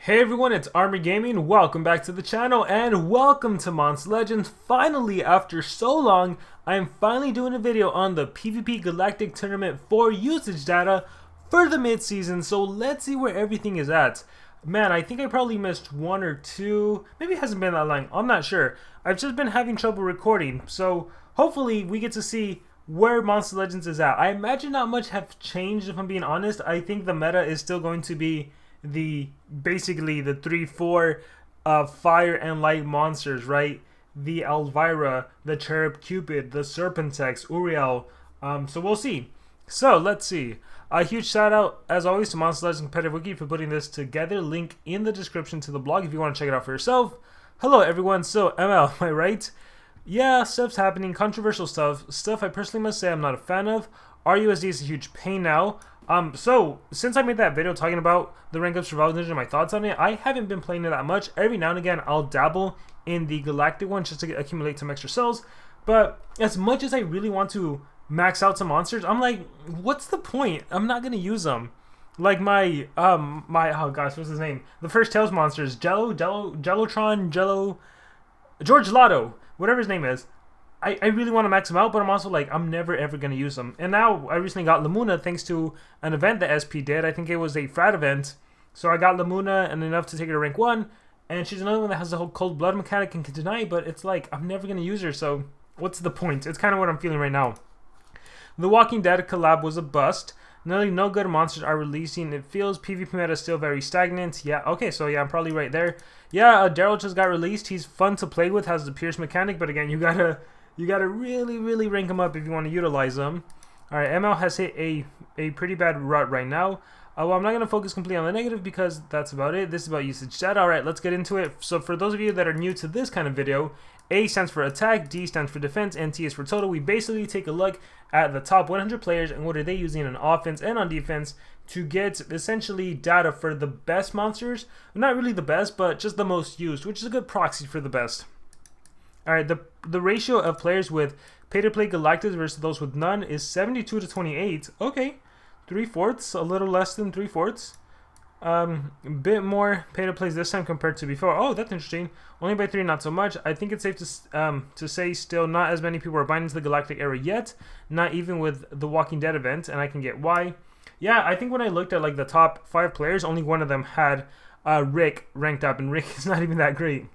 Hey everyone, it's Army Gaming. Welcome back to the channel and welcome to Monster Legends. Finally, after so long, I am finally doing a video on the PvP Galactic Tournament 4 usage data for the mid-season. So let's see where everything is at. Man, I think I probably missed one or two. Maybe it hasn't been that long. I'm not sure. I've just been having trouble recording. So hopefully we get to see where Monster Legends is at. I imagine not much have changed, if I'm being honest. I think the meta is still going to be basically the 3-4 fire and light monsters, right? The Elvira, the Cherub Cupid, the Serpentex, Uriel. So we'll see. So let's see. A huge shout out as always to Monster Legends Competitive Wiki for putting this together. Link in the description to the blog if you want to check it out for yourself. Hello everyone. So ML, am I right? Yeah, stuff's happening. Controversial stuff I personally must say I'm not a fan of. RUSD is a huge pain now. So since I made that video talking about the rank up survival dungeon and my thoughts on it, I haven't been playing it that much. Every now and again I'll dabble in the galactic one just to accumulate some extra cells, but as much as I really want to max out some monsters, I'm like, what's the point? I'm not gonna use them. Like my oh gosh, what's his name? The first Tails monsters, Jellotron, George Lotto, whatever his name is. I really want to max them out, but I'm also like, I'm never ever going to use them. And now I recently got Lamuna thanks to an event that SP did. I think it was a frat event. So I got Lamuna and enough to take her to rank 1. And she's another one that has the whole cold blood mechanic and can deny, but it's like, I'm never going to use her. So what's the point? It's kind of what I'm feeling right now. The Walking Dead collab was a bust. Nearly no good monsters are releasing. It feels PvP meta is still very stagnant. Yeah, okay, so yeah, I'm probably right there. Yeah, Daryl just got released. He's fun to play with, has the Pierce mechanic, but again, you gotta really rank them up if you want to utilize them. Alright, ML has hit a pretty bad rut right now. Well, I'm not going to focus completely on the negative because that's about it. This is about usage data. Alright, let's get into it. So for those of you that are new to this kind of video, A stands for attack, D stands for defense, and T is for total. We basically take a look at the top 100 players and what are they using on offense and on defense to get essentially data for the best monsters. Not really the best, but just the most used, which is a good proxy for the best. Alright, the ratio of players with pay-to-play Galactus versus those with none is 72 to 28. Okay, 3/4, a little less than 3/4. A bit more pay-to-plays this time compared to before. Oh, that's interesting. Only by 3, not so much. I think it's safe to say still not as many people are buying into the Galactic era yet. Not even with the Walking Dead event, and I can get why. Yeah, I think when I looked at like the top 5 players, only one of them had Rick ranked up, and Rick is not even that great.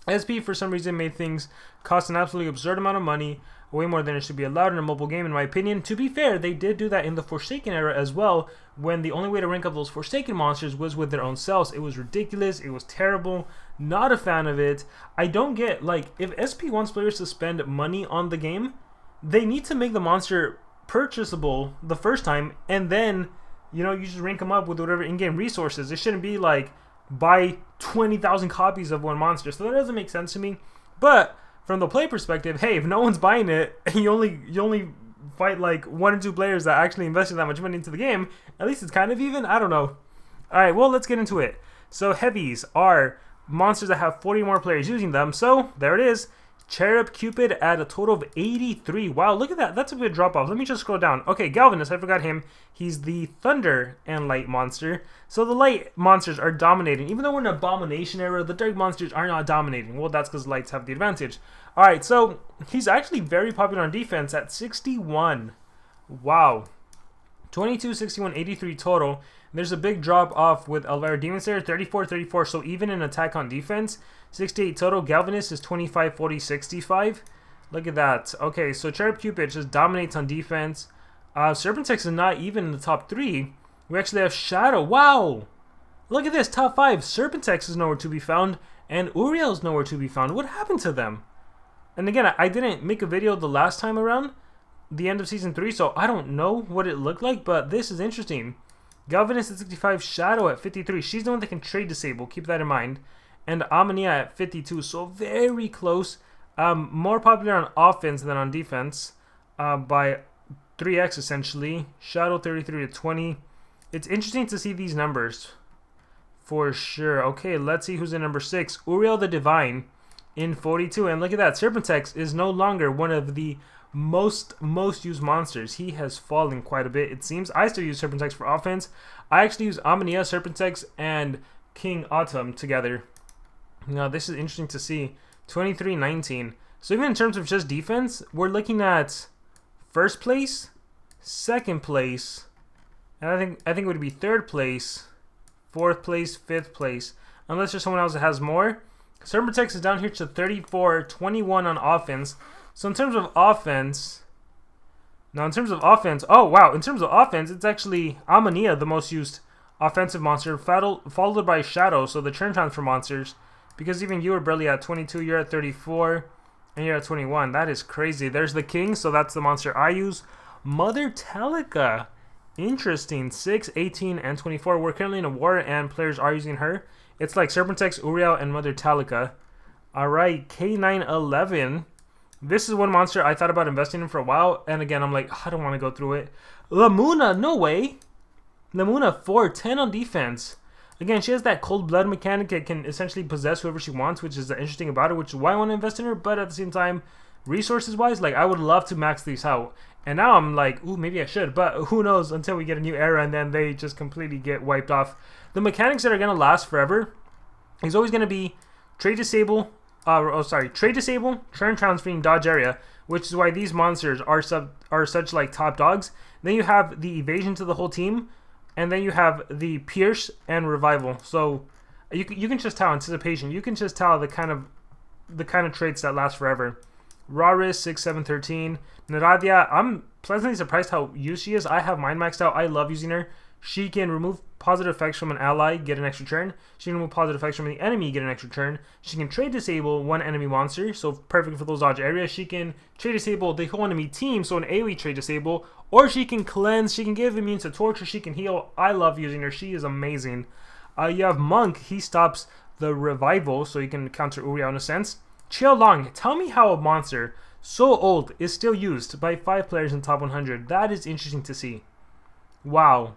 SP for some reason made things cost an absolutely absurd amount of money, way more than it should be allowed in a mobile game in my opinion. To be fair, they did do that in the Forsaken era as well, when the only way to rank up those Forsaken monsters was with their own cells. It was ridiculous, it was terrible, not a fan of it. I don't get, like, if SP wants players to spend money on the game, they need to make the monster purchasable the first time, and then, you know, you just rank them up with whatever in-game resources. It shouldn't be like, buy 20,000 copies of one monster. So that doesn't make sense to me. But from the play perspective, hey, if no one's buying it and you only fight like 1 or 2 players that actually invested that much money into the game, at least it's kind of even. I don't know. Alright, well, let's get into it. So Heavies are monsters that have 40 more players using them. So there it is. Cherub Cupid at a total of 83. Wow, look at that. That's a bit drop off. Let me just scroll down. Okay, Galvanus, I forgot him. He's the Thunder and Light monster. So the Light monsters are dominating. Even though we're in an Abomination era, the Dark monsters are not dominating. Well, that's because Lights have the advantage. Alright, so he's actually very popular on defense at 61. Wow. 22, 61, 83 total. There's a big drop off with Elvira Demon Slayer, 34, 34. So even in attack on defense, 68 total. Galvanus is 25, 40, 65. Look at that. Okay, so Cherub Cupid just dominates on defense. Serpentex is not even in the top 3. We actually have Shadow. Wow! Look at this, top 5. Serpentex is nowhere to be found, and Uriel is nowhere to be found. What happened to them? And again, I didn't make a video the last time around, the end of Season 3, so I don't know what it looked like, but this is interesting. Galvanus at 65, Shadow at 53. She's the one that can trade disable, keep that in mind. And Amania at 52, so very close. More popular on offense than on defense by 3x essentially. Shadow 33 to 20. It's interesting to see these numbers for sure. Okay, let's see who's in number 6. Uriel the Divine in 42, and look at that. Serpentex is no longer one of the most used monsters. He has fallen quite a bit, it seems. I still use Serpentex for offense. I actually use Amania, Serpentex, and King Autumn together. Now this is interesting to see. 23-19. So even in terms of just defense, we're looking at first place, second place, and I think it would be third place, fourth place, fifth place, unless there's someone else that has more. Serpentex is down here to 34-21 on offense. So in terms of offense, oh wow, in terms of offense, it's actually Amania, the most used offensive monster, followed by Shadow, so the turn transfer monsters, because even you are barely at 22, you're at 34, and you're at 21. That is crazy. There's the King, so that's the monster I use. Mother Telica, interesting, 6, 18, and 24. We're currently in a war, and players are using her. It's like Serpentex, Uriel, and Mother Telica. Alright, K911. This is one monster I thought about investing in for a while, and again, I'm like, I don't want to go through it. Lamuna, no way. Lamuna, 4-10 on defense. Again, she has that cold blood mechanic that can essentially possess whoever she wants, which is interesting about her, which is why I want to invest in her, but at the same time, resources-wise, like, I would love to max these out. And now I'm like, ooh, maybe I should, but who knows until we get a new era and then they just completely get wiped off. The mechanics that are going to last forever is always going to be trade disable, turn transferring, dodge area, which is why these monsters are such like top dogs. Then you have the evasion to the whole team, and then you have the pierce and revival. So you can just tell anticipation. You can just tell the kind of traits that last forever. Raris 6, 7, 13. Naradia, I'm pleasantly surprised how used she is. I have mine maxed out. I love using her. She can remove positive effects from an ally, get an extra turn. She can remove positive effects from the enemy, get an extra turn. She can trade disable one enemy monster, so perfect for those dodge areas. She can trade disable the whole enemy team, so an AoE trade disable. Or she can cleanse, she can give immune to torture, she can heal. I love using her. She is amazing. You have Monk. He stops the revival, so you can counter Uriel in a sense. Chill Long. Tell me how a monster so old is still used by 5 players in top 100. That is interesting to see. Wow.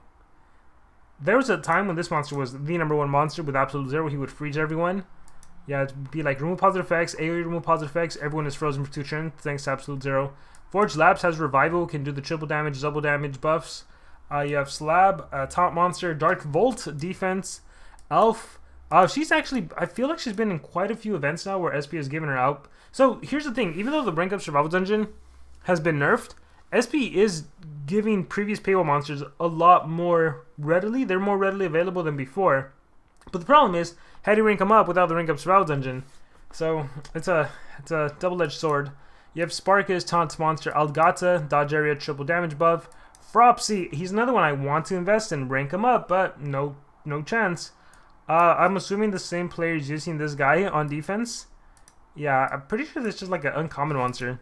There was a time when this monster was the #1 monster with absolute 0. He would freeze everyone. Yeah, it'd be like remove positive effects, AoE remove positive effects, everyone is frozen for 2 turns thanks to absolute 0. Forge Labs has revival, can do the triple damage, double damage buffs. You have Slab, top monster, Dark Volt, defense, Elf. She's actually, I feel like she's been in quite a few events now where SP has given her out. So here's the thing, even though the rank up survival dungeon has been nerfed, SP is giving previous paywall monsters a lot more readily. They're more readily available than before. But the problem is, how do you rank them up without the rank up survival dungeon? So it's a double-edged sword. You have Sparkus, taunt monster, Algata, dodge area, triple damage buff. Fropsy, he's another one I want to invest in, rank him up, but no chance. I'm assuming the same player is using this guy on defense. Yeah, I'm pretty sure this is just like an uncommon monster.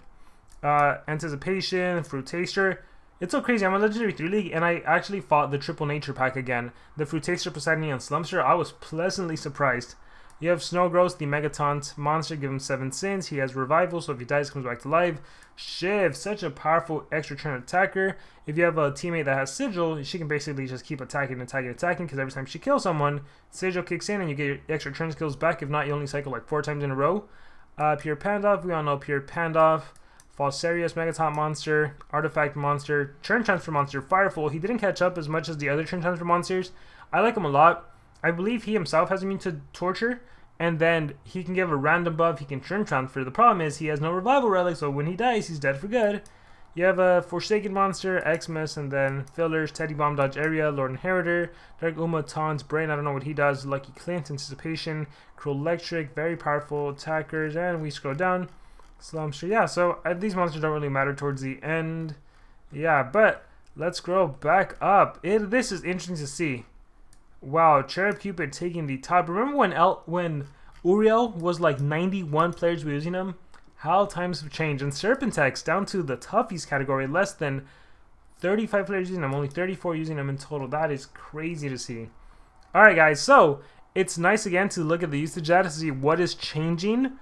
Anticipation, Fruit Taster. It's so crazy. I'm a Legendary 3 League, and I actually fought the Triple Nature pack again. The Fruit Taster, Poseidon, and Slumster. I was pleasantly surprised. You have Snowgrowth, the Megataunt monster. Give him 7 sins. He has revival, so if he dies, he comes back to life. Shiv, such a powerful extra turn attacker. If you have a teammate that has Sigil, she can basically just keep attacking, because every time she kills someone, Sigil kicks in and you get your extra turn skills back. If not, you only cycle like 4 times in a row. Pure Pandov, we all know Pure Pandov. Falsarius, Megataunt monster, Artifact monster, Turn Transfer monster, Fireful. He didn't catch up as much as the other Turn Transfer monsters. I like him a lot. I believe he himself has immune to torture, and then he can give a random buff, he can Turn Transfer. The problem is he has no revival relic, so when he dies, he's dead for good. You have a Forsaken monster, Xmas, and then Fillers, Teddy Bomb, Dodge Area, Lord Inheritor, Dark Uma, Taunts, Brain, I don't know what he does, Lucky Clint, Anticipation, Cruel Electric, very powerful attackers, and we scroll down. Slumster, yeah, so these monsters don't really matter towards the end. Yeah, but let's scroll back up. This is interesting to see. Wow, Cherub Cupid taking the top. Remember when Uriel was like 91 players were using him? How times have changed. And Serpentex down to the toughies category, less than 35 players using him, only 34 using him in total. That is crazy to see. Alright guys, so it's nice again to look at the usage data to see what is changing.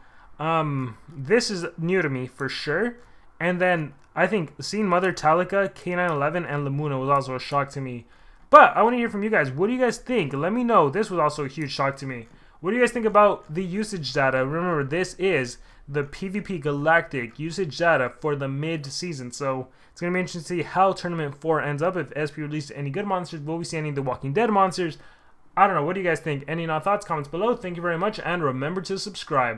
This is new to me for sure. And then I think seeing Mother Telica, K911, and Lamuna was also a shock to me. But I want to hear from you guys. What do you guys think? Let me know. This was also a huge shock to me. What do you guys think about the usage data? Remember, this is the PvP Galactic usage data for the mid-season. So it's going to be interesting to see how Tournament 4 ends up. If SP released any good monsters, will we see any of the Walking Dead monsters? I don't know. What do you guys think? Any thoughts, comments below. Thank you very much, and remember to subscribe.